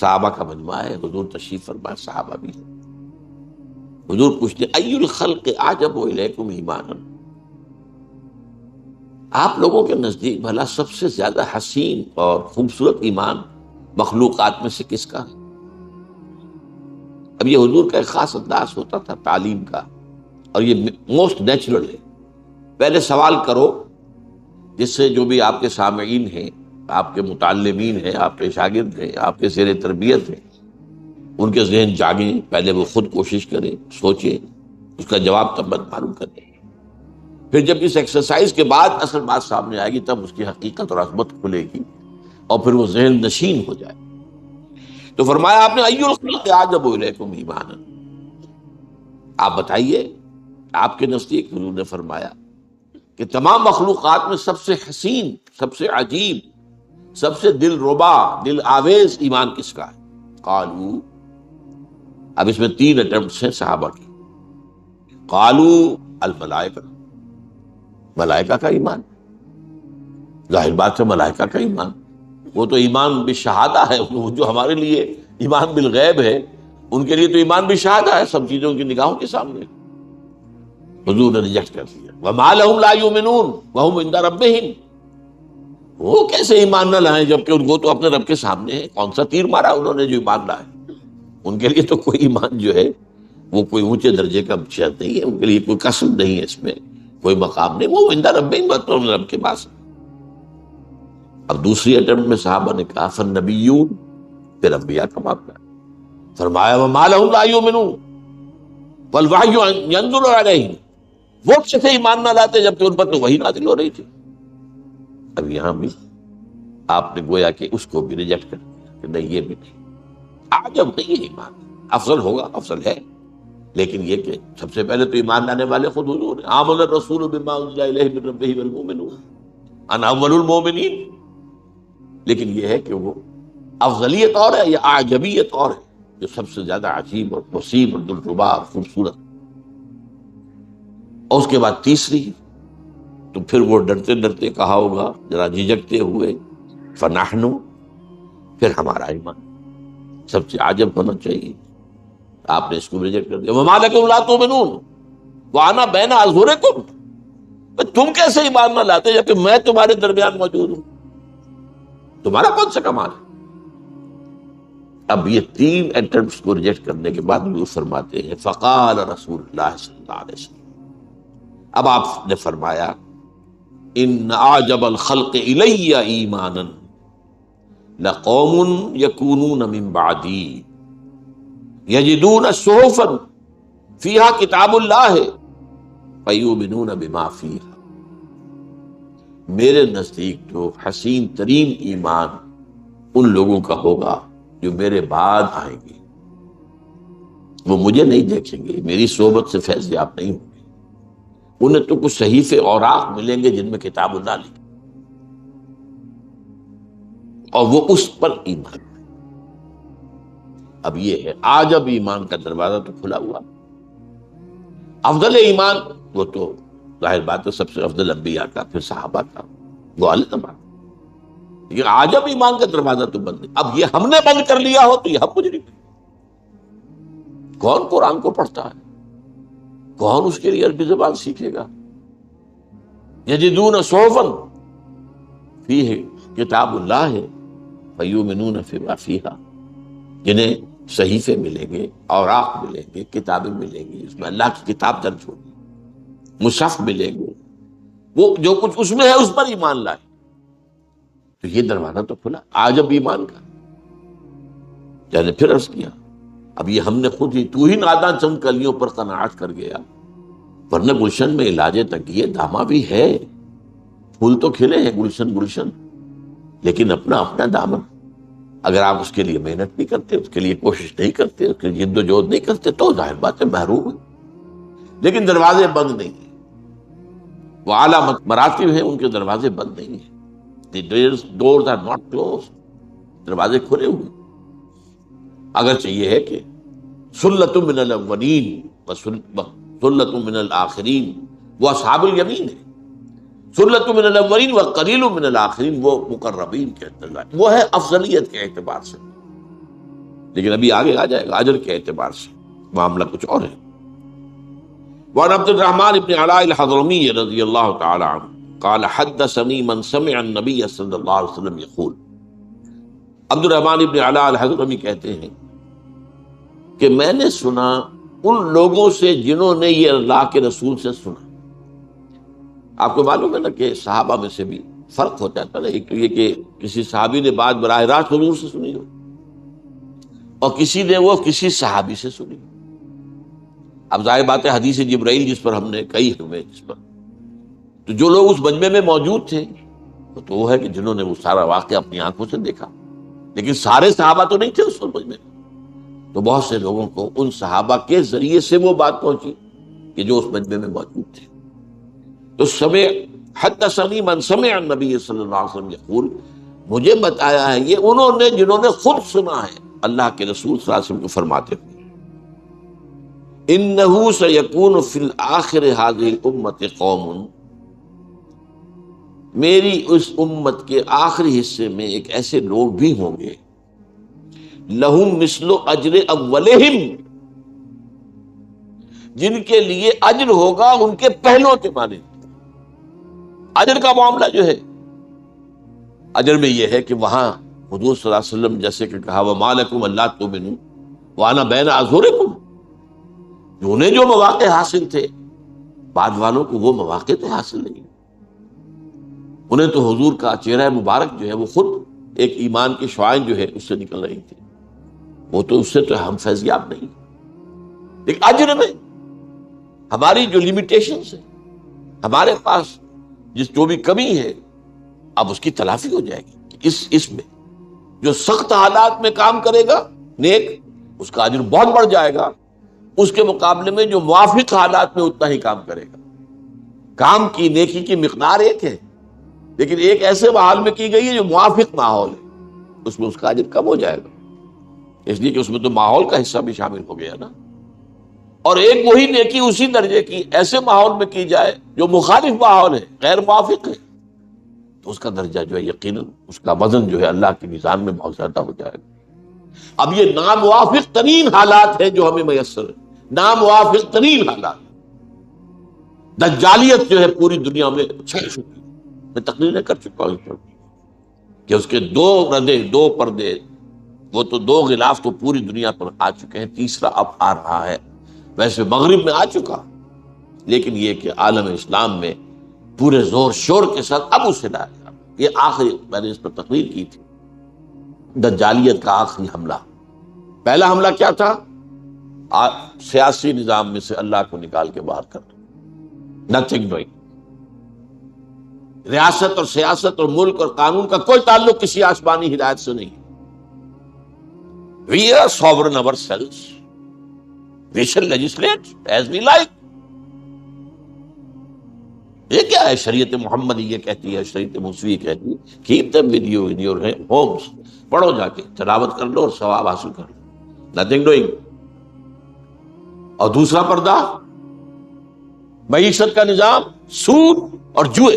صحابہ کا مجمع ہے، حضور تشریف فرمائے، صحابہ بھی ہیں. حضور پوچھتے ای الخلق اعجب الیکم ایمانا، آپ لوگوں کے نزدیک بھلا سب سے زیادہ حسین اور خوبصورت ایمان مخلوقات میں سے کس کا ہے؟ اب یہ حضور کا ایک خاص انداز ہوتا تھا تعلیم کا، اور یہ موسٹ نیچرل ہے. پہلے سوال کرو جس سے جو بھی آپ کے سامعین ہیں، آپ کے متعلمین ہیں، آپ کے شاگرد ہیں، آپ کے زیر تربیت ہیں، ان کے ذہن جاگیں، پہلے وہ خود کوشش کریں، سوچیں، اس کا جواب تب معلوم کریں. پھر جب اس ایکسرسائز کے بعد اصل بات سامنے آئے گی تب اس کی حقیقت اور عظمت کھلے گی اور پھر وہ ذہن نشین ہو جائے. تو فرمایا آپ نے ای الخلق اعجب الیکم ایمانا، آپ بتائیے آپ کے نزدیک، حضور نے فرمایا کہ تمام مخلوقات میں سب سے حسین، سب سے عجیب، سب سے دل ربا، دل آویز ایمان کس کا ہے؟ قالو، اب اس میں 3 اٹمپٹس ہیں صحابہ کی. قالو الملائکہ، ملائکہ کا ایمان. ظاہر بات ہے ملائکہ کا ایمان، وہ تو ایمان بالشہادہ ہے، وہ جو ہمارے لیے ایمان بالغیب ہے ان کے لیے تو ایمان بالشہادہ ہے، سب چیزوں کی نگاہوں کے سامنے. حضور نے ریجیکٹ کر دیا. وما لهم لا يؤمنون وهم عند ربهم، وہ کیسے ایمان نہ لائیں جبکہ ان کو تو اپنے رب کے سامنے ہے. کون سا تیر مارا انہوں نے جو ایمان لائے؟ ان کے لیے تو کوئی ایمان جو ہے وہ کوئی اونچے درجے کا شرط نہیں ہے، ان کے لیے کوئی قسم نہیں ہے، اس میں کوئی مقام نہیں، وہ عند ربهم، بس تو رب کے پاس. اب دوسری اٹمپٹ میں صحابہ نے کہا فالنبیون، پھر انبیاء کا معاملہ. فرمایا وما لهم لا يؤمنون والوحی ينزل علیہم، وہ کیسے ایمان نہ لاتے جبکہ ان پر تو وحی نازل ہو رہی تھی. اب یہاں بھی آپ نے گویا کہ اس کو بھی ریجیکٹ کر دیا کہ نہیں، یہ بھی نہیں، عجب نہیں ہے ایمان. افضل ہوگا، افضل ہے، لیکن یہ کہ سب سے پہلے تو ایمان لانے والے خود حضور ہیں. آمن الرسول بما انزل الیہ من ربہ والمؤمنون انا اول المؤمنین. لیکن یہ ہے کہ وہ افضلیت اور ہے یا اعجبیت اور ہے، جو سب سے زیادہ عجیب اور وسیع اور دلربا اور خوبصورت. اور اس کے بعد تیسری، تو پھر وہ ڈرتے ڈرتے کہا ہوگا، ذرا جھجکتے ہوئے، فنحن، پھر ہمارا ایمان سب سے عجب ہونا چاہیے. آپ نے اس کو ریجیکٹ کر دیا. وما لکم لا تؤمنون وانا بین اظہرکم، تم کیسے ایمان نہ لاتے جبکہ میں تمہارے درمیان موجود ہوں؟ تمہارا کون سا کمال ہے؟ اب یہ 3 اٹمپٹس کو ریجیکٹ کرنے کے بعد وہ فرماتے ہیں فقال رسول اللہ صلی اللہ علیہ وسلم، اب آپ نے فرمایا ان اعجب الخلق الی ایمانا لقوم یکونون من بعدی یجدون صحفا فیہا کتاب اللہ فیؤمنون بما فیہا، میرے نزدیک جو حسین ترین ایمان ان لوگوں کا ہوگا جو میرے بعد آئیں گے، وہ مجھے نہیں دیکھیں گے، میری صحبت سے فیض یاب نہیں ہوں گے، انہیں تو کچھ صحیفے اوراق ملیں گے جن میں کتاب اللہ لکھی، اور وہ اس پر ایمان۔ اب یہ ہے آج اب ایمان کا دروازہ تو کھلا ہوا، افضل ایمان وہ تو ظاہر بات ہے سب سے افضل انبیاء کا، پھر صحابہ کا، وہ الگ بات، لیکن آج اب ایمان کا دروازہ تو بند ہے۔ اب یہ ہم نے بند کر لیا ہو تو یہ ہم مجرم ہیں۔ کون قرآن کو پڑھتا ہے؟ کون اس کے لیے عربی زبان سیکھے گا؟ یجدون صحفا فیہ کتاب اللہ فیؤمنون بما فیہا، جنہیں صحیفے ملیں گے، اوراق ملیں گے، کتابیں ملیں گی، اس میں اللہ کی کتاب درج ہوگی، مصحف ملیں گے، وہ جو کچھ اس میں ہے اس پر ایمان لائے، تو یہ دروازہ تو کھلا آج اب ایمان کا۔ یعنی پھر عرض کیا اب یہ ہم نے خود ہی، تو ہی ناداں چند کلیوں پر قناعت کر گیا، ورنہ گلشن میں علاج تنگی دامہ بھی ہے، پھول تو کھلے ہیں گلشن گلشن، لیکن اپنا اپنا دامن، اگر آپ اس کے لیے محنت نہیں کرتے، اس کے لیے کوشش نہیں کرتے، اس کے لیے جد و جہد نہیں کرتے، تو ظاہر بات ہے محروم ہے۔ لیکن دروازے بند نہیں ہیں، وہ اعلیٰ مراتب ہیں، ان کے دروازے بند نہیں ہیں۔ The doors are not closed، دروازے کھلے ہوئے، اگرچہ یہ ہے کہ سلۃ من الاولین وسلۃ من الآخرین، وہ اصحاب الیمین ہے، سلۃ من الاولین وقلیل من الآخرین وہ مقربین کے اعتبار، وہ ہے افضلیت کے اعتبار سے، لیکن ابھی آگے آ جائے گا اجر کے اعتبار سے معاملہ کچھ اور ہے۔ وعن عبد الرحمن بن علاء الحضرمی رضی اللہ تعالی عنہ قال حدثني من سمع النبی صلی اللہ علیہ وسلم یقول، عبد الرحمن بن علاء الحضرمی کہتے ہیں کہ میں نے سنا ان لوگوں سے جنہوں نے یہ اللہ کے رسول سے سنا۔ آپ کو معلوم ہے نا کہ صحابہ میں سے بھی فرق ہو جاتا ہے، ایک تو یہ کہ کسی صحابی نے بات براہ راست حضور سے سنی ہو، اور کسی نے وہ کسی صحابی سے سنی۔ اب ظاہر بات ہے حدیث جبرائیل جس پر ہم نے کہی ہمیں جس پر، تو جو لوگ اس مجمع میں موجود تھے تو وہ ہے کہ جنہوں نے وہ سارا واقعہ اپنی آنکھوں سے دیکھا، لیکن سارے صحابہ تو نہیں تھے اس مجمع میں، تو بہت سے لوگوں کو ان صحابہ کے ذریعے سے وہ بات پہنچی کہ جو اس مجمع میں موجود تھے۔ تو سمع حدثنی من سمع النبی صلی اللہ علیہ وسلم یقول، مجھے بتایا ہے یہ انہوں نے جنہوں نے خود سنا ہے اللہ کے رسول صلی اللہ علیہ وسلم کو فرماتے ہوئے، انہ سیکون فی الآخر هذه الامة قوم، میری اس امت کے آخری حصے میں ایک ایسے لوگ بھی ہوں گے، لہم مثل اجر اولہم، جن کے لیے اجر ہوگا ان کے پہلوں کے مانند۔ اجر کا معاملہ جو ہے، اجر میں یہ ہے کہ وہاں حضور صلی اللہ علیہ وسلم جیسے کہ کہا وَمَا لَكُمْ أَلَّا تُؤْمِنُوا وَأَنَا بَيْنَ أَظْهُرِكُمْ، انہیں جو مواقع حاصل تھے بعد والوں کو وہ مواقع تو حاصل نہیں، انہیں تو حضور کا چہرہ مبارک جو ہے وہ خود ایک ایمان کی شعائیں جو ہے اس سے نکل رہی تھی، وہ تو اس سے تو ہم فیضیاب نہیں۔ لیکن اجر میں ہماری جو لیمیٹیشنز ہیں، ہمارے پاس جو بھی کمی ہے اب اس کی تلافی ہو جائے گی کہ اس میں جو سخت حالات میں کام کرے گا نیک، اس کا اجر بہت بڑھ جائے گا، اس کے مقابلے میں جو موافق حالات میں اتنا ہی کام کرے گا۔ کام کی نیکی کی مقدار ایک ہے، لیکن ایک ایسے ماحول میں کی گئی ہے جو موافق ماحول ہے، اس میں اس کا اجر کم ہو جائے گا، اس لیے کہ اس میں تو ماحول کا حصہ بھی شامل ہو گیا نا۔ اور ایک وہی نیکی اسی درجے کی ایسے ماحول میں کی جائے جو مخالف ماحول ہے، غیر موافق ہے، تو اس کا درجہ جو ہے یقیناً اس کا وزن جو ہے اللہ کی میزان میں بہت زیادہ ہو جائے گا۔ اب یہ ناموافق ترین حالات ہیں جو ہمیں میسر ہے، ناموافق ترین حالات۔ دجالیت جو ہے پوری دنیا میں چھا چکی، میں تقریریں کر چکا ہوں کہ اس کے دو ردے، دو پردے، وہ تو دو غلاف تو پوری دنیا پر آ چکے ہیں، تیسرا اب آ رہا ہے، ویسے مغرب میں آ چکا، لیکن یہ کہ عالم اسلام میں پورے زور شور کے ساتھ اب اسے لایا۔ یہ آخری میں نے اس پر تقریر کی تھی، دجالیت کا آخری حملہ۔ پہلا حملہ کیا تھا سیاسی نظام میں سے اللہ کو نکال کے باہر کر دو. Nothing doing. ریاست اور سیاست اور ملک اور قانون کا کوئی تعلق کسی آسمانی ہدایت سے نہیں. We are sovereign ourselves. We shall legislate as we like. یہ کیا ہے؟ شریعت محمدی یہ کہتی ہے، شریعت موسوی کہتی ہے keep them with you in your homes. پڑھو جا کے، تلاوت کر لو اور ثواب حاصل کر لو. Nothing doing. اور دوسرا پردہ معیشت کا نظام، سود اور جوئے.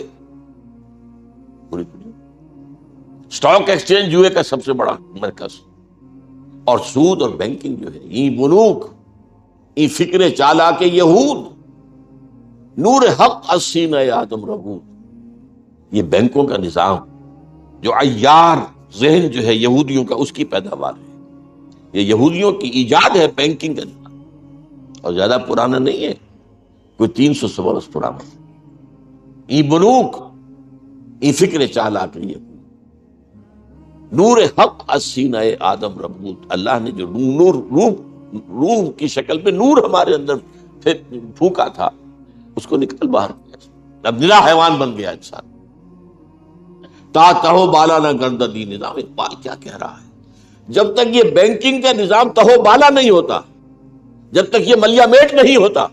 اسٹاک ایکسچینج جوئے کا سب سے بڑا مرکز، اور سود اور بینکنگ جو ہے، ای بنوک ای فکر چالا کے یہود نور حق السین آدم ربود. یہ بینکوں کا نظام جو عیار ذہن جو ہے یہودیوں کا، اس کی پیداوار ہے. یہ یہودیوں کی ایجاد ہے بینکنگ کا نظام، اور زیادہ پرانا نہیں ہے، کوئی 300 برس پرانا. ای بنوک ای فکر چالا کے یہ نور حق السینہ آدم ربود. اللہ نے جو نور روح کی شکل میں نور ہمارے اندر پھونکا تھا، اس کو نکل باہر کیا. اب نرا حیوان بن گیا انسان. تا تہو بالا نہ گرد دی نظام. اقبال کیا کہہ رہا ہے؟ جب تک یہ بینکنگ کا نظام تہو بالا نہیں ہوتا، جب تک یہ ملیا میٹ نہیں ہوتا،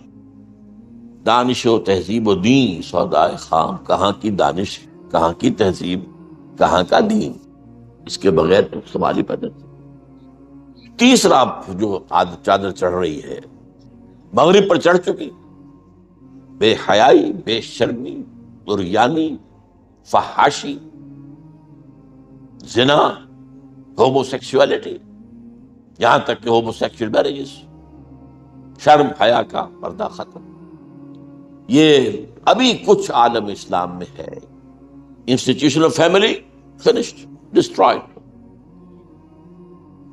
دانش و تہذیب و دین سودائے خام. کہاں کی دانش، کہاں کی تہذیب، کہاں کا دین؟ اس کے بغیر تو سوال ہی پیدا نہیں. تیسرا جو چادر چڑھ رہی ہے، مغرب پر چڑھ چکی، بے حیائی، بے شرمی، عریانی، فحاشی، زنا، ہومو سیکسولیٹی، یہاں تک کہ ہومو سیکسول میرجز. شرم حیا کا پردہ ختم. یہ ابھی کچھ عالم اسلام میں ہے. Institution of family finished, destroyed.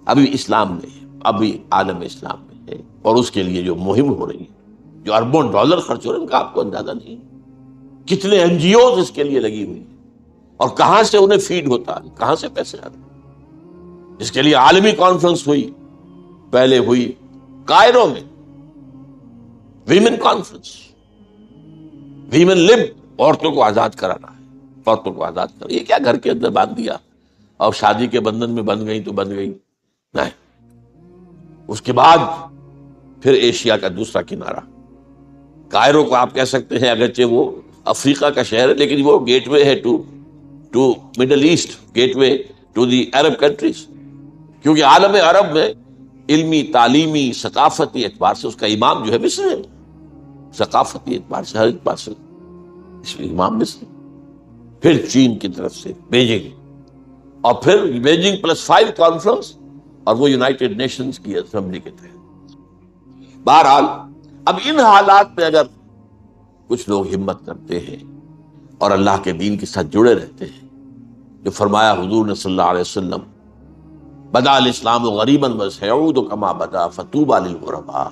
ابھی اسلام میں ہے، ابھی عالم اسلام میں ہے، اور اس کے لیے جو مہم ہو رہی ہے، جو اربوں ڈالر خرچ ہو رہے ہیں، ان کا آپ کو اندازہ نہیں. کتنے این جی اوز اس کے لیے لگی ہوئی، اور کہاں سے انہیں فیڈ ہوتا ہے، کہاں سے پیسے آتے ہیں. اس کے لیے عالمی کانفرنس ہوئی، پہلے ہوئی کائرو میں ویمن کانفرنس. ویمن لب، عورتوں کو آزاد کرانا ہے، عورتوں کو آزاد کرنا. یہ کیا گھر کے اندر باندھ دیا اور شادی کے بندھن میں بندھ گئی تو بندھ گئی؟ نہیں. اس کے بعد پھر ایشیا کا دوسرا کنارہ، کائرو کو آپ کہہ سکتے ہیں، اگرچہ وہ افریقہ کا شہر ہے، لیکن وہ گیٹ وے ہے to Middle East, gateway to the Arab countries. کیونکہ عالم عرب میں علمی، تعلیمی، ثقافتی اعتبار سے اس کا امام جو ہے مصر ہے. ثقافتی اعتبار سے، ہر اعتبار سے اس میں امام مصر. پھر چین کی طرف سے بیجنگ، اور پھر بیجنگ +5 کانفرنس، اور وہ یونائٹڈ نیشنز کی اسمبلی کے تحت. بہرحال اب ان حالات میں اگر کچھ لوگ ہمت کرتے ہیں اور اللہ کے دین کے ساتھ جڑے رہتے ہیں، جو فرمایا حضور نے صلی اللہ علیہ وسلم، بدا الاسلام غریبا وسیعود کما بدا فطوبى للغرباء.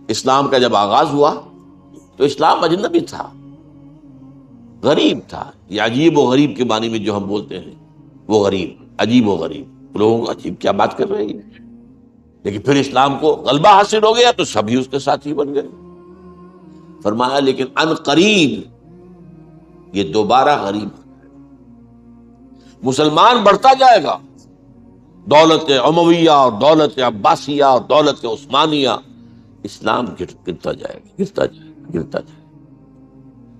اسلام کا جب آغاز ہوا تو اسلام اجنبی تھا، غریب تھا. یہ عجیب و غریب کے معنی میں جو ہم بولتے ہیں، وہ غریب، عجیب و غریب. لوگوں کو عجیب کیا بات کر رہے ہیں. لیکن پھر اسلام کو غلبہ حاصل ہو گیا تو سبھی اس کے ساتھی بن گئے. فرمایا لیکن ان قریب یہ دوبارہ غریب. مسلمان بڑھتا جائے گا، دولت امویہ اور دولت عباسیہ اور دولت عثمانیہ، اسلام گرتا جائے گا، گرتا جائے گا، گرتا جائے گا.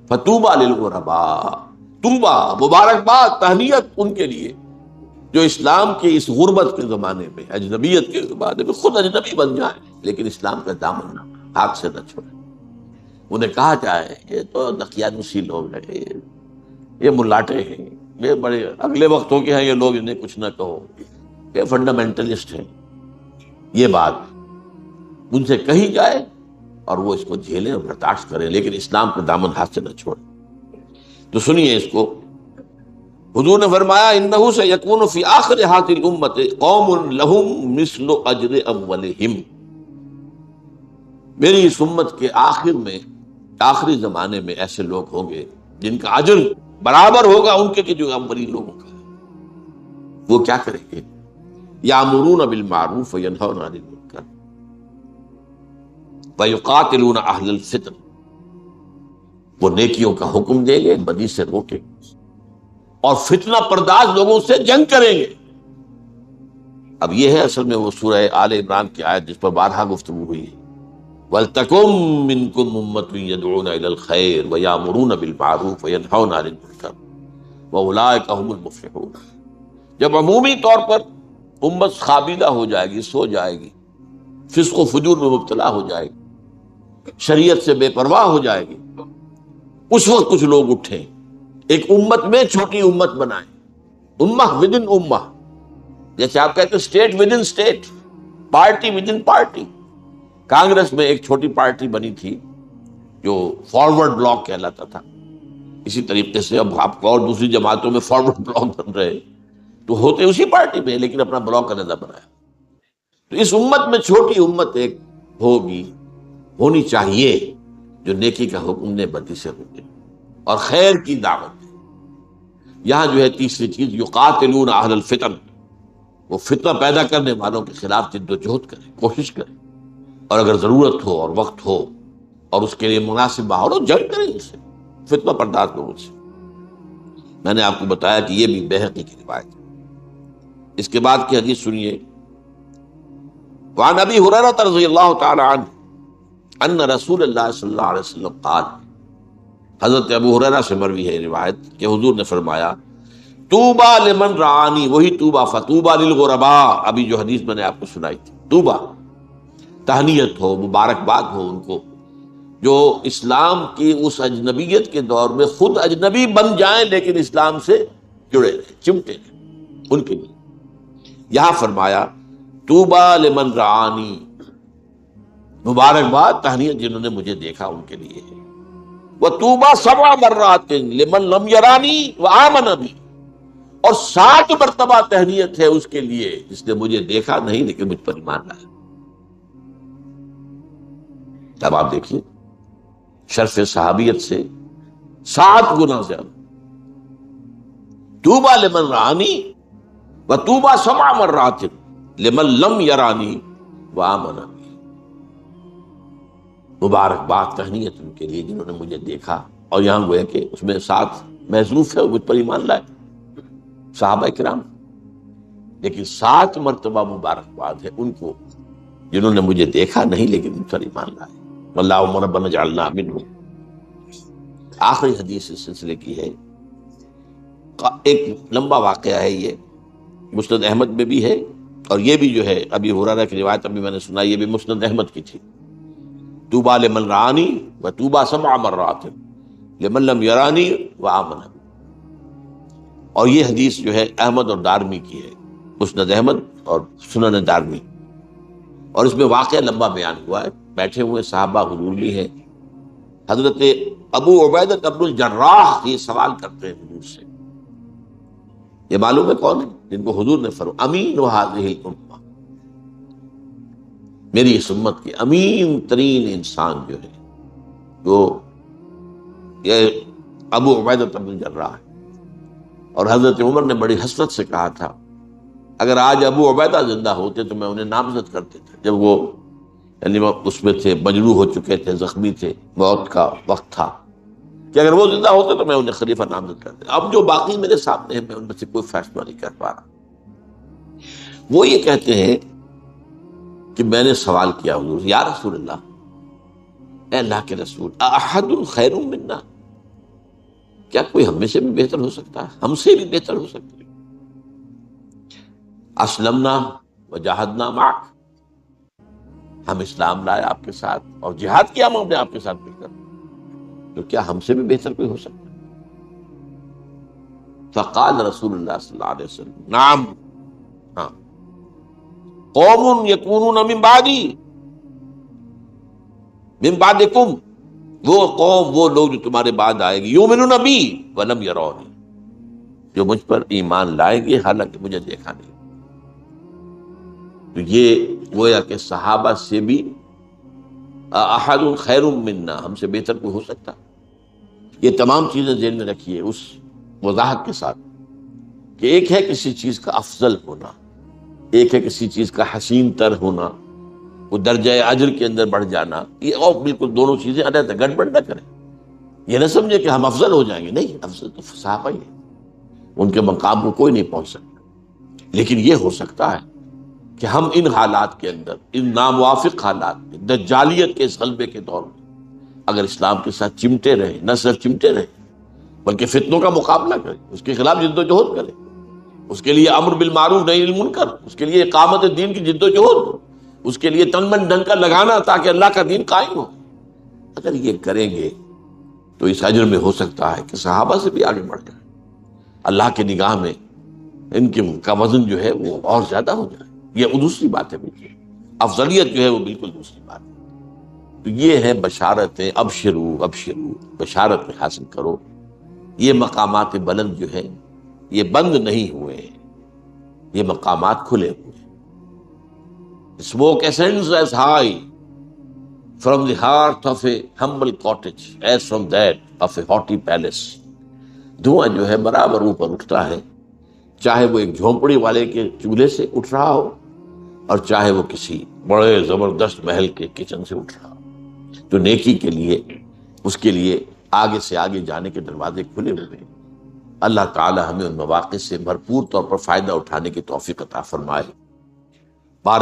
فطوبى للغرباء. توبہ، مبارکباد، تہنیت ان کے لیے جو اسلام کے اس غربت کے زمانے میں، اجنبیت کے زمانے میں خود اجنبی بن جائیں لیکن اسلام کا دامن ہاتھ سے نہ چھوڑیں. انہیں کہا جائے یہ تو دقیانوسی لوگ ہیں، یہ ملاٹے ہیں، یہ بڑے اگلے وقتوں کے ہیں، یہ لوگ انہیں کچھ نہ کہو، یہ فنڈامنٹلسٹ ہیں. یہ بات ان سے کہی جائے اور وہ اس کو جھیلیں اور برداشت کریں، لیکن اسلام کا دامن ہاتھ سے نہ چھوڑیں. تو سنیے اس کو. حضور نے فرمایا انہ سیکون فی آخر ہذہ الامۃ قوم لہم مثل اجر اولہم. میری اس امت کے آخر میں، آخری زمانے میں ایسے لوگ ہوں گے جن کا اجر برابر ہوگا ان کے جو اولین لوگوں کا. وہ کیا کریں گے؟ یامرون بالمعروف وینہون عن المنکر. وَيُقَاتِلُونَ أَهْلَ الْفِتْنَ، وہ نیکیوں کا حکم دیں گے، بدی سے روکیں گے، اور فتنہ پرداز لوگوں سے جنگ کریں گے۔ اب یہ ہے اصل میں وہ سورہ آل عمران کی آیت جس پر بارہا گفتگو ہوئی ہے، وَلْتَكُن مِّنكُمْ أُمَّةٌ يَدْعُونَ إِلَى الْخَيْرِ وَيَأْمُرُونَ بِالْمَعْرُوفِ وَيَنْهَوْنَ عَنِ الْمُنكَرِ وَأُولَٰئِكَ هُمُ الْمُفْلِحُونَ۔ جب عمومی طور پر امت خابیدہ ہو جائے گی، سو جائے گی، فسق و فجور میں مبتلا ہو جائے گی، شریعت سے بے پرواہ ہو جائے گی، اس وقت کچھ لوگ اٹھیں، ایک امت میں چھوٹی امت بنائیں، امہ ود ان امہ، جیسے آپ کہتے ہیں state with in state, party with in party. Congress میں ایک چھوٹی پارٹی بنی تھی جو فارورڈ بلاک کہلاتا تھا، اسی طریقے سے اب آپ کو اور دوسری جماعتوں میں فارورڈ بلاک بن رہے، تو ہوتے اسی پارٹی میں لیکن اپنا بلاک علیحدہ بنایا۔ تو اس امت میں چھوٹی امت ایک ہوگی، ہونی چاہیے، جو نیکی کا حکم دے، بدی سے روکے اور خیر کی دعوت دے۔ یہاں جو ہے تیسری چیز، یقاتلون اہل الفتن، وہ فتنہ پیدا کرنے والوں کے خلاف جد و جہد کرے، کوشش کرے، اور اگر ضرورت ہو اور وقت ہو اور اس کے لیے مناسب ماحول ہو، جنگ کرے ان سے، فتنہ پرداز لوگوں سے۔ میں نے آپ کو بتایا کہ یہ بھی بیہقی کی روایت ہے۔ اس کے بعد کی حدیث سنیے، وعن ابی ہریرہ رضی اللہ تعالی عنہ ان رسول اللہ صلی اللہ علیہ وسلم قال، حضرت ابو ہریرہ سے مروی ہے روایت کہ حضور نے فرمایا، طوبیٰ لمن رعانی، وہی طوبیٰ، فطوبیٰ للغرباء، ابھی جو حدیث میں نے آپ کو سنائی تھی، طوبیٰ تہنیت ہو، مبارکباد ہو ان کو جو اسلام کی اس اجنبیت کے دور میں خود اجنبی بن جائیں لیکن اسلام سے جڑے رہے، چمٹے رہے، ان کے لیے یہاں فرمایا طوبیٰ لمن رعانی، مبارکباد، تہنیت جنہوں نے مجھے دیکھا ان کے لیے ہے۔ وطوبیٰ 7 مرات لمن لم یرانی وآمن بی، اور 7 مرتبہ تہنیت ہے اس کے لیے جس نے مجھے دیکھا نہیں لیکن مجھ پر ایمان لایا۔ اب آپ دیکھیے شرف صحابیت سے 7 گنا زیادہ، طوبیٰ لمن رعانی وطوبیٰ 7 مرات لمن لم یرانی وآمن بی، مبارکباد، تہنیت ان کے لیے جنہوں نے مجھے دیکھا، اور یہاں گویا کہ اس میں 7 محذوف ہے، مجھ پر ایمان لائے صحابہ کرام، لیکن 7 مرتبہ مبارکباد ہے ان کو جنہوں نے مجھے دیکھا نہیں لیکن مجھ پر ایمان لائے۔ اللہم ربنا اجعلنا منہم۔ آخری حدیث اس سلسلے کی ہے، ایک لمبا واقعہ ہے یہ، مسند احمد میں بھی ہے، اور یہ بھی جو ہے ابی ہریرہ کی روایت ابھی میں نے سنا، یہ بھی مسند احمد کی تھی، طوبیٰ لمن رعانی وطوبیٰ 7 مرات لمن لم یرانی وآمن بی۔ اور یہ حدیث جو ہے احمد اور دارمی کی ہے، مسند احمد اور سنن دارمی، اور اس میں واقعہ لمبا بیان ہوا ہے، بیٹھے ہوئے صحابہ حضور بھی ہیں، حضرت ابو عبیدہ بن الجراح یہ سوال کرتے ہیں حضور سے، یہ معلوم ہے کون ہے؟ جن کو حضور نے فرمایا امین هذه الامہ، میری اس امت کے امین ترین انسان جو ہے وہ یہ ابو عبیدہ بن الجراح ہے۔ اور حضرت عمر نے بڑی حسرت سے کہا تھا اگر آج ابو عبیدہ زندہ ہوتے تو میں انہیں نامزد کرتے تھے، جب وہ یعنی اس میں تھے، مجروح ہو چکے تھے، زخمی تھے، موت کا وقت تھا، کہ اگر وہ زندہ ہوتے تو میں انہیں خلیفہ نامزد کرتے۔ اب جو باقی میرے سامنے ہیں میں ان میں سے کوئی فیصلہ نہیں کر پا رہا۔ وہ یہ کہتے ہیں کہ میں نے سوال کیا حضور سے، یا رسول اللہ، اے اللہ کے رسول، احد خیر منا، کیا کوئی ہم میں سے بھی بہتر ہو سکتا ہے، ہم سے بھی بہتر ہو سکتا ہے؟ اسلمنا وجاہدنا معک، ہم اسلام لائے آپ کے ساتھ اور جہاد کیا ہم نے آپ کے ساتھ مل کر، تو کیا ہم سے بھی بہتر کوئی ہو سکتا ہے؟ فقال رسول اللہ صلی اللہ علیہ وسلم نعم، ہاں، قوم یکونون من بعدی، من بعدکم، وہ قوم، وہ لوگ جو تمہارے بعد آئے گی، یؤمنون بی ولم یرونی، جو مجھ پر ایمان لائیں گے حالانکہ مجھے دیکھا نہیں۔ تو یہ گویا کہ صحابہ سے بھی احد خیر منا، ہم سے بہتر کوئی ہو سکتا؟ یہ تمام چیزیں ذہن میں رکھیے اس وضاحت کے ساتھ کہ ایک ہے کسی چیز کا افضل ہونا، ایک ہے کسی چیز کا حسین تر ہونا، وہ درجہ اجر کے اندر بڑھ جانا، یہ اور بالکل دونوں چیزیں علیحدہ گڑبڑ نہ کریں. یہ نہ سمجھے کہ ہم افضل ہو جائیں گے، نہیں، افضل تو صحابہ ہی ہیں، ان کے مقام کو کوئی نہیں پہنچ سکتا. لیکن یہ ہو سکتا ہے کہ ہم ان حالات کے اندر، ان ناموافق حالات میں، دجالیت کے اس غلبے کے دور میں اگر اسلام کے ساتھ چمٹے رہیں، نہ صرف چمٹے رہیں بلکہ فتنوں کا مقابلہ کریں، اس کے خلاف جد و جہد کریں، اس کے لیے امر بالمعروف نہی عن المنکر، اس کے لیے اقامت دین کی جد و جہد، اس کے لیے تن من دھن کا لگانا تاکہ اللہ کا دین قائم ہو، اگر یہ کریں گے تو اس اجر میں ہو سکتا ہے کہ صحابہ سے بھی آگے بڑھ جائیں. اللہ کی نگاہ میں ان کا وزن جو ہے وہ اور زیادہ ہو جائے. یہ دوسری بات ہے، بالکل افضلیت جو ہے وہ بالکل دوسری بات ہے. تو یہ ہے بشارتیں، ابشرو ابشرو، بشارت حاصل کرو. یہ مقامات بلند جو ہیں یہ بند نہیں ہوئے ہیں، یہ مقامات کھلے ہوئے ہیں. Smoke ascends as high from the heart of a humble cottage as from that of a haughty palace. دھواں جو ہے برابر اوپر اٹھتا ہے، چاہے وہ ایک جھونپڑی والے کے چولہے سے اٹھ رہا ہو اور چاہے وہ کسی بڑے زبردست محل کے کچن سے اٹھ رہا ہو. تو نیکی کے لیے، اس کے لیے آگے سے آگے جانے کے دروازے کھلے ہوئے ہیں. اللہ تعالی ہمیں ان مواقع سے بھرپور طور پر فائدہ اٹھانے کی توفیق عطا فرمائے. بارک